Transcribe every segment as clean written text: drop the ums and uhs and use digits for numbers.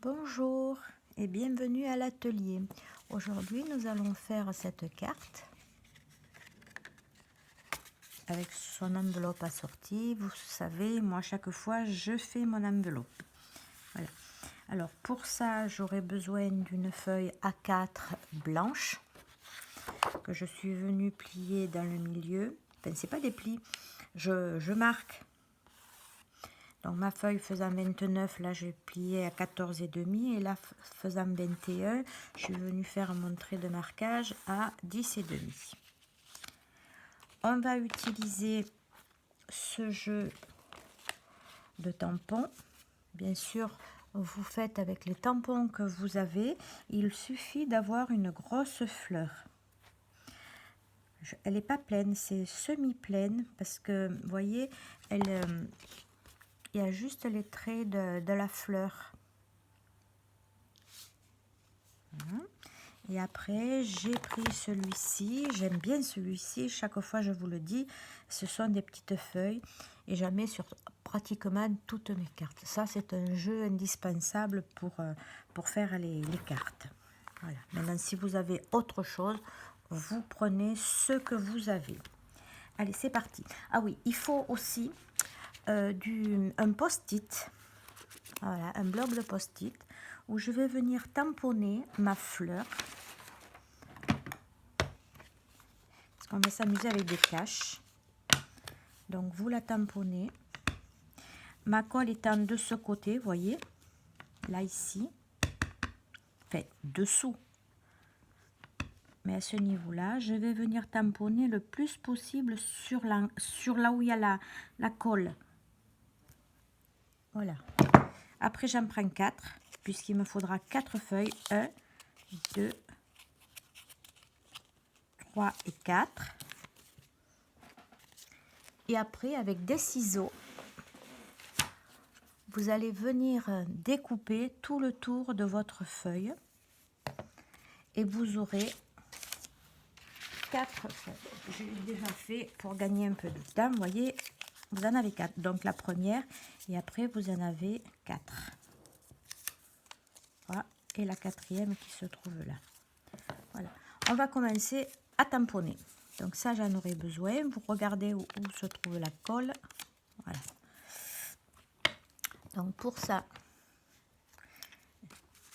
Bonjour et bienvenue à l'atelier. Aujourd'hui, nous allons faire cette carte avec son enveloppe assortie. Vous savez, moi, chaque fois, je fais mon enveloppe. Voilà. Alors, pour ça, j'aurai besoin d'une feuille A4 blanche que je suis venue plier dans le milieu. Enfin, c'est pas des plis, je marque. Donc ma feuille faisant 29, là j'ai plié à 14,5 et là faisant 21, je suis venue faire mon trait de marquage à 10,5. On va utiliser ce jeu de tampons. Bien sûr, vous faites avec les tampons que vous avez. Il suffit d'avoir une grosse fleur. Elle n'est pas pleine, c'est semi-pleine parce que, vous voyez, il y a juste les traits de la fleur. Et après, j'ai pris celui-ci. J'aime bien celui-ci. Chaque fois, je vous le dis, ce sont des petites feuilles. Et j'en mets sur pratiquement toutes mes cartes. Ça, c'est un jeu indispensable pour faire les cartes. Voilà. Maintenant, si vous avez autre chose, vous prenez ce que vous avez. Allez, c'est parti. Ah oui, il faut aussi un post-it. Voilà, un bloc de post-it où je vais venir tamponner ma fleur. Parce qu'on va s'amuser avec des caches. Donc, vous la tamponnez. Ma colle étant de ce côté, vous voyez, là, ici. Enfin, dessous. Mais à ce niveau-là, je vais venir tamponner le plus possible sur là où il y a la colle. Voilà. Après, j'en prends 4, puisqu'il me faudra 4 feuilles. 1, 2, 3 et 4. Et après, avec des ciseaux, vous allez venir découper tout le tour de votre feuille. Et vous aurez 4 feuilles. Je l'ai déjà fait pour gagner un peu de temps. Vous voyez, vous en avez 4. Donc la première, et après vous en avez 4. Voilà. Et la quatrième qui se trouve là. Voilà. On va commencer à tamponner. Donc ça, j'en aurai besoin. Vous regardez où se trouve la colle. Voilà. Donc pour ça,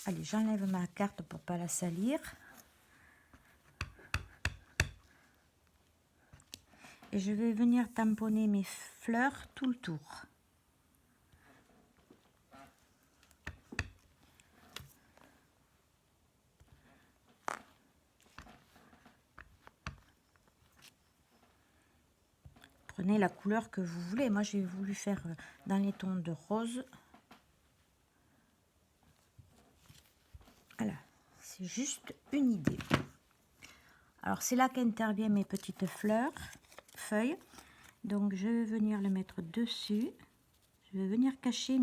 allez, j'enlève ma carte pour pas la salir. Et je vais venir tamponner mes fleurs tout le tour. Prenez la couleur que vous voulez. Moi, j'ai voulu faire dans les tons de rose. Voilà, c'est juste une idée. Alors, c'est là qu'interviennent mes petites feuilles. Donc, je vais venir le mettre dessus. Je vais venir cacher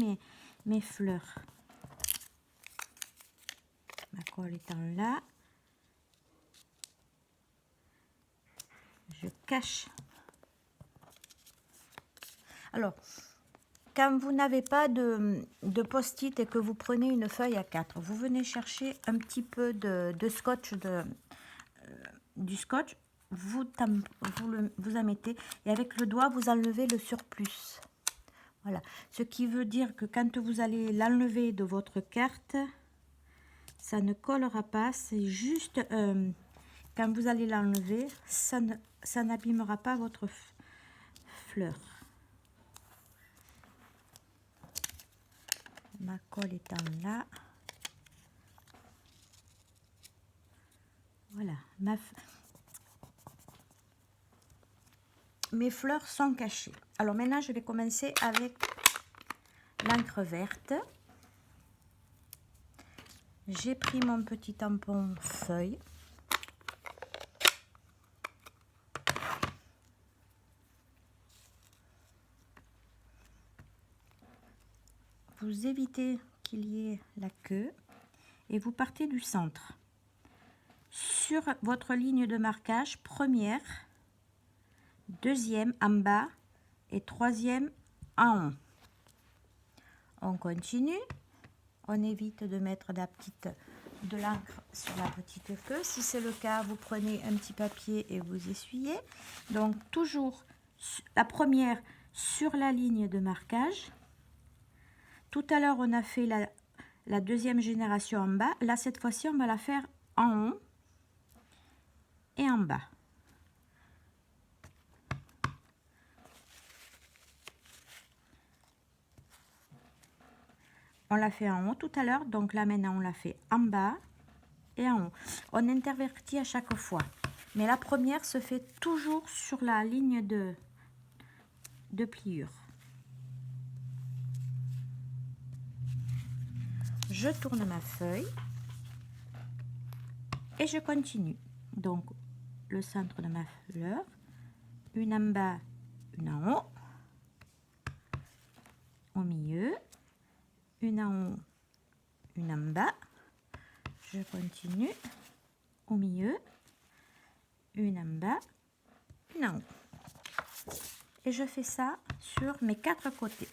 mes fleurs. Ma colle étant là. Je cache. Alors, quand vous n'avez pas de post-it et que vous prenez une feuille à 4, vous venez chercher un petit peu de scotch, du scotch, vous en mettez et avec le doigt, vous enlevez le surplus. Voilà. Ce qui veut dire que quand vous allez l'enlever de votre carte, ça ne collera pas. C'est juste quand vous allez l'enlever, ça n'abîmera pas votre fleur. Ma colle étant là. Voilà. Mes fleurs sont cachées. Alors maintenant, je vais commencer avec l'encre verte. J'ai pris mon petit tampon feuille. Vous évitez qu'il y ait la queue et vous partez du centre. Sur votre ligne de marquage, première, deuxième en bas et troisième en haut. On continue. On évite de mettre de l'encre sur la petite queue. Si c'est le cas, vous prenez un petit papier et vous essuyez. Donc toujours la première sur la ligne de marquage. Tout à l'heure, on a fait la deuxième génération en bas. Là, cette fois-ci, on va la faire en haut et en bas. On l'a fait en haut tout à l'heure, donc là maintenant on l'a fait en bas et en haut. On intervertit à chaque fois, mais la première se fait toujours sur la ligne de pliure. Je tourne ma feuille et je continue. Donc le centre de ma fleur, une en bas, une en haut, au milieu, une en haut, une en bas, je continue, au milieu, une en bas, une en haut. Et je fais ça sur mes 4 côtés.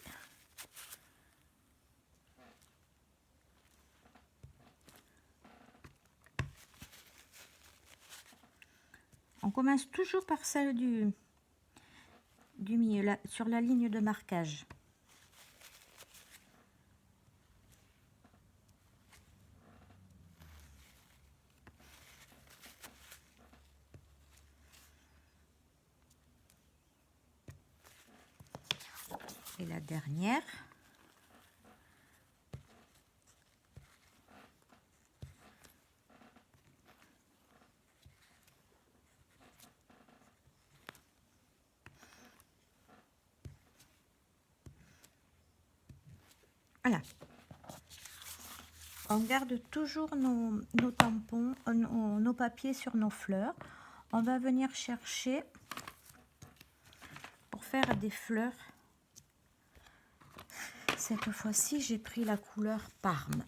On commence toujours par celle du milieu, là, sur la ligne de marquage. Et la dernière. Voilà. On garde toujours nos tampons, nos papiers sur nos fleurs. On va venir chercher pour faire des fleurs. Cette fois-ci, j'ai pris la couleur Parme.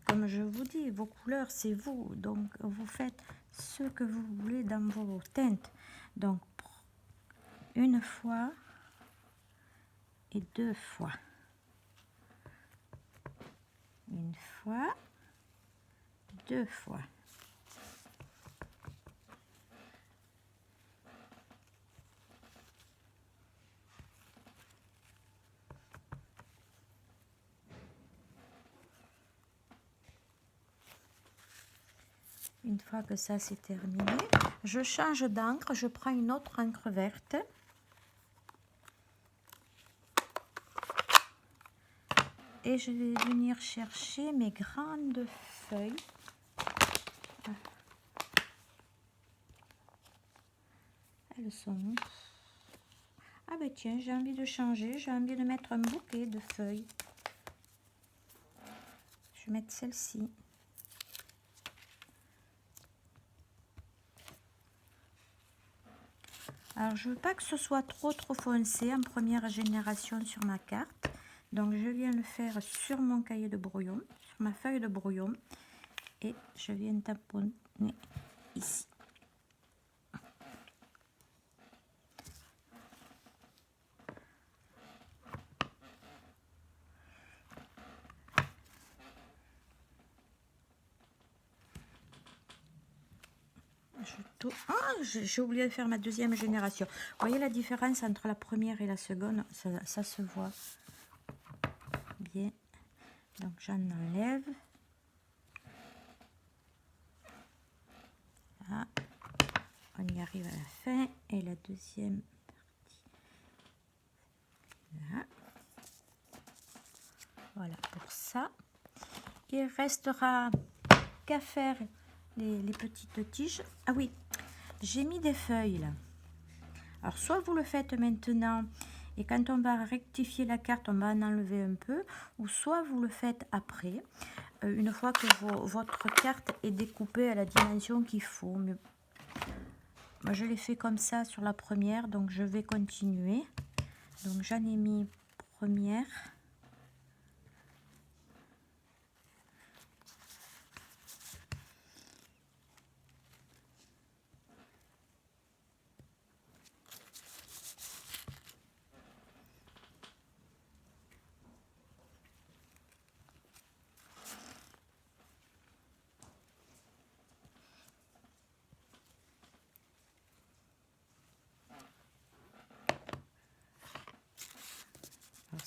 Comme je vous dis, vos couleurs, c'est vous. Donc, vous faites ce que vous voulez dans vos teintes. Donc, une fois et 2 fois. Une fois, 2 fois. Une fois que ça c'est terminé, je change d'encre, je prends une autre encre verte. Et je vais venir chercher mes grandes feuilles. Elles sont... Ah ben tiens, j'ai envie de changer, j'ai envie de mettre un bouquet de feuilles. Je vais mettre celle-ci. Alors je veux pas que ce soit trop foncé en première génération sur ma carte. Donc je viens le faire sur mon cahier de brouillon, sur ma feuille de brouillon. Et je viens tamponner ici. J'ai oublié de faire ma deuxième génération. Vous voyez la différence entre la première et la seconde, ça se voit bien. Donc j'en enlève. Là, on y arrive à la fin. Et la deuxième partie. Là. Voilà pour ça. Il restera qu'à faire les petites tiges. Ah oui, j'ai mis des feuilles là. Alors soit vous le faites maintenant et quand on va rectifier la carte, on va en enlever un peu, ou soit vous le faites après, une fois que votre carte est découpée à la dimension qu'il faut. Mais moi je l'ai fait comme ça sur la première, donc je vais continuer. Donc j'en ai mis première.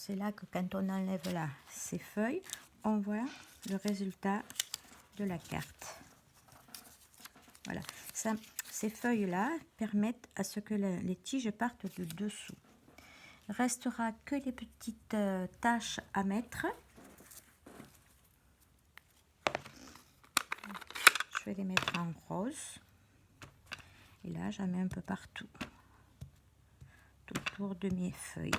c'est là que quand on enlève là ces feuilles, on voit le résultat de la carte. Voilà, ça, ces feuilles-là permettent à ce que les tiges partent de dessous. Il restera que les petites taches à mettre. Je vais les mettre en rose. Et là, j'en mets un peu partout, tout autour de mes feuilles.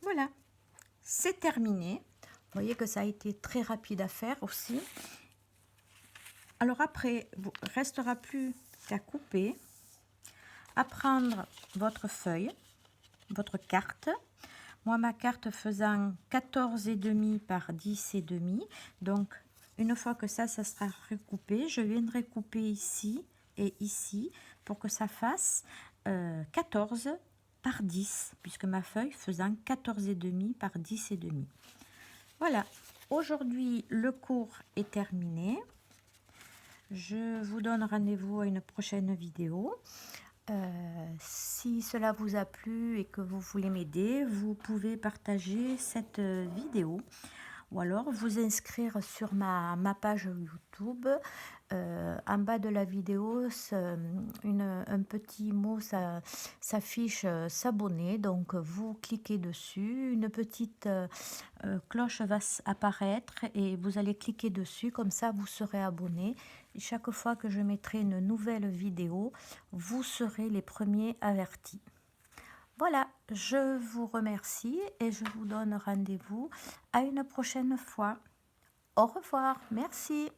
Voilà, c'est terminé. Vous voyez que ça a été très rapide à faire aussi. Alors après, il ne restera plus qu'à couper, à prendre votre feuille, votre carte. Moi, ma carte faisant 14,5 par 10,5. Donc, une fois que ça sera recoupé, je viendrai couper ici et ici pour que ça fasse 14 par 10, puisque ma feuille faisant 14,5 par 10,5. Voilà, aujourd'hui, le cours est terminé. Je vous donne rendez-vous à une prochaine vidéo. Si cela vous a plu et que vous voulez m'aider, vous pouvez partager cette vidéo ou alors vous inscrire sur ma page YouTube. En bas de la vidéo, un petit mot s'affiche s'abonner, donc vous cliquez dessus, une petite cloche va apparaître et vous allez cliquer dessus, comme ça vous serez abonné. Et chaque fois que je mettrai une nouvelle vidéo, vous serez les premiers avertis. Voilà, je vous remercie et je vous donne rendez-vous à une prochaine fois. Au revoir, merci.